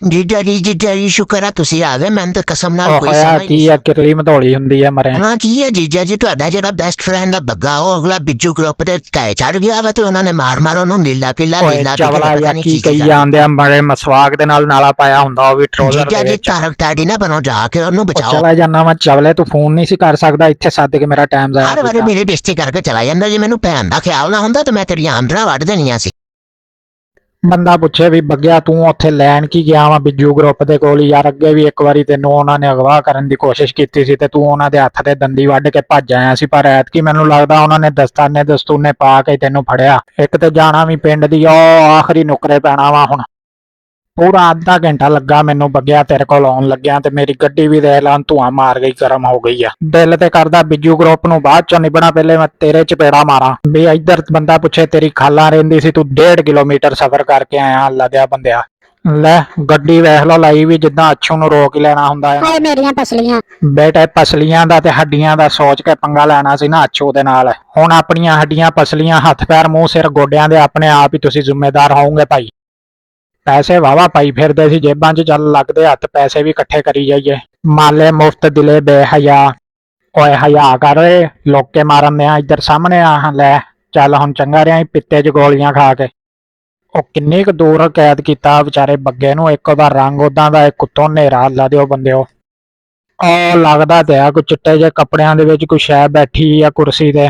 ਜੀਜਾ ਜੀ ਸ਼ੁਕਰ ਆ ਤੁਸੀਂ ਆ ਗਏ। ਮੈਨੂੰ ਤਾਂ ਕਸਮ ਨਾਲ ਉਹ ਕੋਈ ਹੋਇਆ ਸਮਝ ਕੀ ਨਹੀਂ ਆ, ਸੀ। ਕਿਰਲੀ ਮਧੌਲੀ ਹੁੰਦੀ ਆ ਮਰੇ। ਹਾਂ ਕੀ ਹੈ ਜੀਜਾ ਜੀ, ਤੁਹਾਡਾ ਜਿਹੜਾ ਬੈਸਟ ਫਰੈਂਡ ਆ ਬੱਗਾ, ਉਹ ਅਗਲਾ ਬਿੱਜੂ ਗਰੁੱਪ ਦੇ ਟਾਏ ਚੜ ਗਿਆ ਵਾ ਤੇ ਉਹਨਾਂ ਨੇ ਮਾਰ ਉਹਨੂੰ ਨੀਲਾ ਪੀਲਾ ਓਏ ਲੀਲਾ ਪੀ ਕੇ ਚਵਲਾ ਪਤਾ ਜਾਂ ਨਹੀਂ ਕੀ ਕੀ ਕਹੀ ਕਰ ਜਾਂਦੇ ਆ, ਮਰੇ ਮਸਵਾਕ ਦੇ ਨਾਲ ਨਾਲਾ ਪਾਇਆ ਹੁੰਦਾ ਉਹ ਵੀ ਟਰੋਜ਼ਰ ਜੀਜਾ ਦੇ ਜੀ ਵਿੱਚ। ਤਾੜੀ ਨਾ ਬਣੋ, ਜਾ ਕੇ ਉਹਨੂੰ ਉਹ ਬਚਾਓ। ਚਲਾ ਜਾਨਾ ਵਾ ਚਵਲੇ, ਤੂੰ ਫੋਨ ਨਹੀਂ ਸੀ ਕਰ ਸਕਦਾ ਇੱਥੇ ਸੱਦ ਕੇ ਮੇਰਾ ਟਾਈਮ ਜ਼ਾਇਆ ਹਰ ਵਾਰੀ ਕੀਤਾ। ਮੇਰੀ ਬੇਇੱਜ਼ਤੀ ਕਰਕੇ ਚਲਾ ਜਾਂਦਾ। ਜੇ ਮੈਨੂੰ ਭੈਣ ਦਾ ਖਿਆਲ ਨਾ ਹੁੰਦਾ ਤਾਂ ਮੈਂ ਤੇਰੀਆਂ ਆਂਦਰਾਂ ਵੱਢ ਦੇਣੀਆਂ ਸੀ। ਬੰਦਾ ਪੁੱਛੇ ਵੀ ਬੱਗਿਆ ਤੂੰ ਉੱਥੇ ਲੈਣ ਕੀ ਗਿਆ ਵਾ ਬਿੱਜੂ ਗਰੁੱਪ ਦੇ ਕੋਲ? ਯਾਰ ਅੱਗੇ ਵੀ ਇੱਕ ਵਾਰੀ ਤੈਨੂੰ ਉਹਨਾਂ ਨੇ ਅਗਵਾ ਕਰਨ ਦੀ ਕੋਸ਼ਿਸ਼ ਕੀਤੀ ਸੀ ਤੇ ਤੂੰ ਉਹਨਾਂ ਦੇ ਹੱਥ ਤੇ ਦੰਦੀ ਵੱਢ ਕੇ ਭੱਜ ਆਇਆ ਸੀ, ਪਰ ਐਤਕੀ ਮੈਨੂੰ ਲੱਗਦਾ ਉਹਨਾਂ ਨੇ ਦਸਤੂਨੇ ਪਾ ਕੇ ਤੈਨੂੰ ਫੜਿਆ। ਇੱਕ ਤੇ ਜਾਣਾ ਵੀ ਪਿੰਡ ਦੀ ਉਹ ਆਖਰੀ ਨੁਕਰੇ ਪੈਣਾ ਵਾ ਹੁਣ। ਪੂਰਾ ਅੱਧਾ ਘੰਟਾ ਲੱਗਾ ਮੈਨੂੰ ਬੱਗਿਆ ਤੇਰੇ ਕੋਲ ਆਉਣ ਲੱਗਿਆ, ਤੇ ਮੇਰੀ ਗੱਡੀ ਵੀ ਦੇਖ ਲਾਂ ਧੂਆਂ ਮਾਰ ਗਈ, ਗਰਮ ਹੋ ਗਈ ਆ। ਦਿਲ ਤੇ ਕਰਦਾ ਬਿੱਜੂ ਗਰੁੱਪ ਨੂੰ ਬਾਅਦ ਚੋਂ ਨਿਭਣਾ, ਪਹਿਲੇ ਮੈਂ ਤੇਰੇ ਚਪੇੜਾ ਮਾਰਾਂ। ਵੀ ਇੱਧਰ ਬੰਦਾ ਪੁੱਛੇ ਤੇਰੀ ਖਾਲਾ ਰਹਿੰਦੀ ਸੀ, ਤੂੰ 1.5 ਕਿਲੋਮੀਟਰ ਸਫ਼ਰ ਕਰਕੇ ਆਇਆ ਲੱਦਿਆ ਬੰਦਿਆ। ਲੈ ਗੱਡੀ ਵੇਖ ਲੋ ਲਾਈ ਵੀ ਜਿੱਦਾਂ ਅੱਛੂ ਨੂੰ ਰੋਕ ਹੀ ਲੈਣਾ ਹੁੰਦਾ ਹੈ। ਹਾਏ ਮੇਰੀਆਂ ਪਸਲੀਆਂ। ਬੇਟੇ ਪਸਲੀਆਂ ਦਾ ਤੇ ਹੱਡੀਆਂ ਦਾ ਸੋਚ ਕੇ ਪੰਗਾ ਲੈਣਾ ਸੀ ਨਾ ਅੱਛੂ ਦੇ ਨਾਲ। ਹੁਣ ਆਪਣੀਆਂ ਹੱਡੀਆਂ ਪਸਲੀਆਂ ਹੱਥ ਪੈਰ ਮੂੰਹ ਸਿਰ ਗੋਡਿਆਂ ਦੇ ਆਪਣੇ ਆਪ ਹੀ ਤੁਸੀਂ ਜ਼ਿੰਮੇਦਾਰ ਹੋਵੋਗੇ ਭਾਈ। ਪੈਸੇ ਵਾਵਾ ਪਾਈ ਫਿਰਦੇ ਸੀ ਜੇਬਾਂ 'ਚ, ਚੱਲ ਲੱਗਦੇ ਹੱਥ ਪੈਸੇ ਵੀ ਇਕੱਠੇ ਕਰੀ ਜਾਈਏ। ਮਾਲੇ ਮੁਫਤ ਦਿਲੇ ਬੇਹਯਾ। ਓਏ ਹਯਾ ਕਰ ਓਏ, ਲੋਕੇ ਮਾਰਨ ਦਿਆਂ ਇੱਧਰ ਸਾਹਮਣੇ ਆ ਲੈ। ਚੱਲ ਹੁਣ ਚੰਗਾ ਰਿਹਾ ਪਿੱਤੇ 'ਚ ਗੋਲੀਆਂ ਖਾ ਕੇ। ਉਹ ਕਿੰਨੀ ਕੁ ਦੂਰ ਕੈਦ ਕੀਤਾ ਵਿਚਾਰੇ ਬੱਗੇ ਨੂੰ, ਇੱਕ ਦਾ ਰੰਗ ਉਦਾਂ ਦਾ, ਇੱਕ ਉੱਤੋਂ ਹਨੇਰਾ ਅੱਲਾ ਦਿਓ ਬੰਦਿਓ। ਉਹ ਲੱਗਦਾ ਤੇ ਆ ਕੋਈ ਚਿੱਟੇ ਜਿਹੇ ਕੱਪੜਿਆਂ ਦੇ ਵਿੱਚ ਕੋਈ ਸ਼ੈ ਬੈਠੀ ਆ ਕੁਰਸੀ ਤੇ।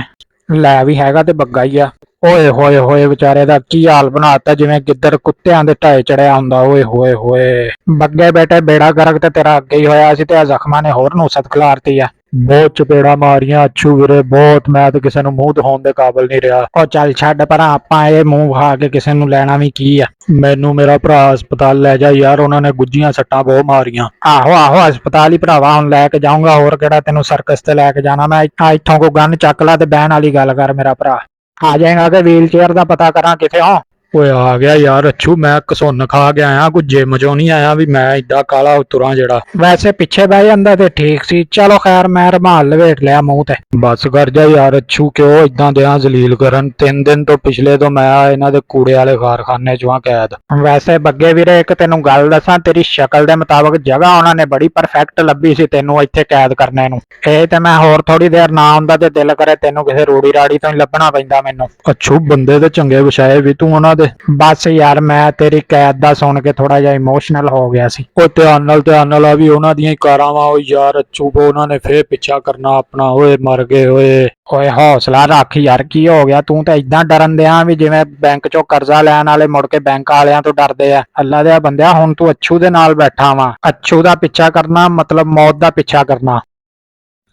ਲੈ ਵੀ ਹੈਗਾ ਤੇ ਬੱਗਾ ਹੀ ਆ। ਓਏ ਹੋਏ ਹੋਏ ਵਿਚਾਰੇ ਦਾ ਕੀ ਹਾਲ ਬਣਾਤਾ, ਜਿਵੇਂ ਗਿੱਦੜ ਕੁੱਤਿਆਂ ਦੇ ਢਾਏ ਚੜਿਆ ਹੁੰਦਾ। ਓਏ ਹੋਏ ਹੋਏ ਬੱਗੇ ਬੇਟੇ, ਬੇੜਾ ਗਰਕ ਤੇ ਤੇਰਾ ਅੱਗੇ ਹੀ ਹੋਇਆ ਸੀ ਤੇ ਆ ਜ਼ਖਮਾਂ ਨੇ ਹੋਰ ਨੂਸਤ ਖਿਲਾਰਤੀ ਆ। ਬਹੁਤ ਚਪੇੜਾ ਮਾਰੀਆਂ ਅੱਛੂ ਵੀਰੇ, ਬਹੁਤ। ਮੈਂ ਤੇ ਕਿਸੇ ਨੂੰ ਮੂੰਹ ਦਿਖਾਉਣ ਦੇ ਕਾਬਿਲ ਨਹੀਂ ਰਿਹਾ। ਉਹ ਚੱਲ ਛੱਡ ਪਰਾਂ, ਆਪਾਂ ਇਹ ਮੂੰਹ ਵਿਖਾ ਕੇ ਕਿਸੇ ਨੂੰ ਲੈਣਾ ਵੀ ਕੀ ਆ। ਮੈਨੂੰ ਮੇਰਾ ਭਰਾ ਹਸਪਤਾਲ ਲੈ ਜਾ ਯਾਰ, ਉਹਨਾਂ ਨੇ ਗੁੱਝੀਆਂ ਸੱਟਾਂ ਬਹੁਤ ਮਾਰੀਆਂ। ਆਹੋ ਆਹੋ ਹਸਪਤਾਲ ਹੀ ਭਰਾਵਾ ਹੁਣ ਲੈ ਕੇ ਜਾਊਂਗਾ, ਹੋਰ ਕਿਹੜਾ ਤੈਨੂੰ ਸਰਕਸ ਤੇ ਲੈ ਕੇ ਜਾਣਾ ਮੈਂ। ਇੱਥੋਂ ਕੋ ਗੰਨ ਚੱਕ ਲਾ ਤੇ ਬਹਿਣ ਵਾਲੀ ਗੱਲ ਕਰ ਮੇਰਾ ਭਰਾ। ਆ ਜਾਏਗਾ ਕਿ ਵੀਲ ਚੇਅਰ ਦਾ ਪਤਾ ਕਰਾਂ ਕਿਥੇ ਹੋ? ਓਏ ਆ ਗਿਆ ਯਾਰ ਅੱਛੂ, ਮੈਂ ਕਸੁੰਨ ਖਾ ਕੇ ਆਇਆ, ਕੋਈ ਜਿਮ ਚੋਂ ਨਹੀਂ ਆਇਆ ਵੀ ਮੈਂ ਏਦਾਂ ਕਾਲਾ ਉਤਰਾਂ ਜਿਹੜਾ। ਵੈਸੇ ਪਿੱਛੇ ਬਹਿ ਜਾਂਦਾ ਤੇ ਠੀਕ ਸੀ। ਚਲੋ ਖੈਰ ਮੈਂ ਰੁਮਾਲ ਲਵੇਟ ਲਿਆ ਮੂੰਹ ਤੇ। ਬਸ ਕਰ ਜਾ ਯਾਰ ਅੱਛੂ, ਕਿਉਂ ਏਦਾਂ ਦਿਆਂ ਜ਼ਲੀਲ ਕਰਨ? 3 ਦਿਨ ਤੋਂ ਪਿਛਲੇ ਤੋਂ ਮੈਂ ਇਹਨਾਂ ਦੇ ਕੂੜੇ ਵਾਲੇ ਕਾਰਖਾਨੇ ਚੋਂ ਆ ਕੈਦ। ਵੈਸੇ ਬੱਗੇ ਵੀਰੇ ਇੱਕ ਤੈਨੂੰ ਗੱਲ ਦੱਸਾਂ, ਤੇਰੀ ਸ਼ਕਲ ਦੇ ਮੁਤਾਬਕ ਜਗ੍ਹਾ ਉਹਨਾਂ ਨੇ ਬੜੀ ਪਰਫੈਕਟ ਲੱਭੀ ਸੀ ਤੈਨੂੰ ਇੱਥੇ ਕੈਦ ਕਰਨੇ ਨੂੰ। ਇਹ ਤੇ ਮੈਂ ਹੋਰ ਥੋੜੀ ਦੇਰ ਨਾ ਹੁੰਦਾ ਤੇ ਦਿਲ ਕਰੇ ਤੈਨੂੰ ਕਿਸੇ ਰੂੜੀ ਰਾੜੀ ਤੋਂ ਹੀ ਲੱਭਣਾ ਪੈਂਦਾ ਮੈਨੂੰ। ਅੱਛੂ ਬੰਦੇ ਤੇ ਚੰਗੇ ਵਿਛਾਏ ਵੀ ਤੂੰ ਉਹਨਾਂ ਦੇ। ਬਸ ਯਾਰ ਮੈਂ ਤੇਰੀ ਕੈਦ ਦਾ ਸੁਣ ਕੇ ਥੋੜਾ ਜਿਹਾ ਇਮੋਸ਼ਨਲ ਹੋ ਗਿਆ ਸੀ। ਉਹ ਧਿਆਨ ਨਾਲ ਆ ਵੀ ਉਹਨਾਂ ਦੀਆਂ ਹੀ ਕਾਰਾਂ ਵਾ। ਉਹ ਯਾਰ ਅੱਛੂ ਉਹਨਾਂ ਨੇ ਫੇਰ ਪਿੱਛਾ ਕਰਨਾ ਆਪਣਾ। ਓਏ ਮਰ ਗਏ ਓਏ। ਓਏ ਹੌਸਲਾ ਰੱਖ ਯਾਰ, ਕੀ ਹੋ ਗਿਆ? ਤੂੰ ਤਾਂ ਇਦਾਂ ਡਰਨ ਦਿਆਂ ਵੀ ਜਿਵੇਂ ਬੈਂਕ ਚੋਂ ਕਰਜ਼ਾ ਲੈਣ ਵਾਲੇ ਮੁੜ ਕੇ ਬੈਂਕ ਵਾਲਿਆਂ ਤੋਂ ਡਰਦੇ ਆ। ਅੱਲਾ ਦੇ ਬੰਦਿਆ, ਹੁਣ ਤੂੰ ਅੱਛੂ ਦੇ ਨਾਲ ਬੈਠਾ ਵਾ। ਅੱਛੂ ਦਾ ਪਿੱਛਾ ਕਰਨਾ ਮਤਲਬ ਮੌਤ ਦਾ ਪਿੱਛਾ ਕਰਨਾ।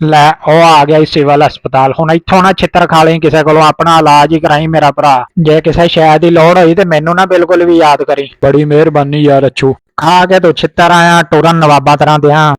ਲੈ ਉਹ ਆ ਗਿਆ ਸਿਵਲ ਹਸਪਤਾਲ। ਹੁਣ ਇੱਥੋਂ ਨਾ ਛਿੱਤਰ ਖਾ ਲਈ ਕਿਸੇ ਕੋਲੋਂ, ਆਪਣਾ ਇਲਾਜ ਹੀ ਕਰਾਈ ਮੇਰਾ ਭਰਾ। ਜੇ ਕਿਸੇ ਸ਼ੈ ਦੀ ਲੋੜ ਹੋਈ ਤੇ ਮੈਨੂੰ ਨਾ ਬਿਲਕੁਲ ਵੀ ਯਾਦ ਕਰੀ। ਬੜੀ ਮਿਹਰਬਾਨੀ ਯਾਰ ਅੱਛੂ। ਖਾ ਕੇ ਤੂੰ ਛਿੱਤਰ ਆਇਆ, ਟੁਰਨ ਨਵਾਬਾ ਤਰ੍ਹਾਂ ਦਿਆਂ।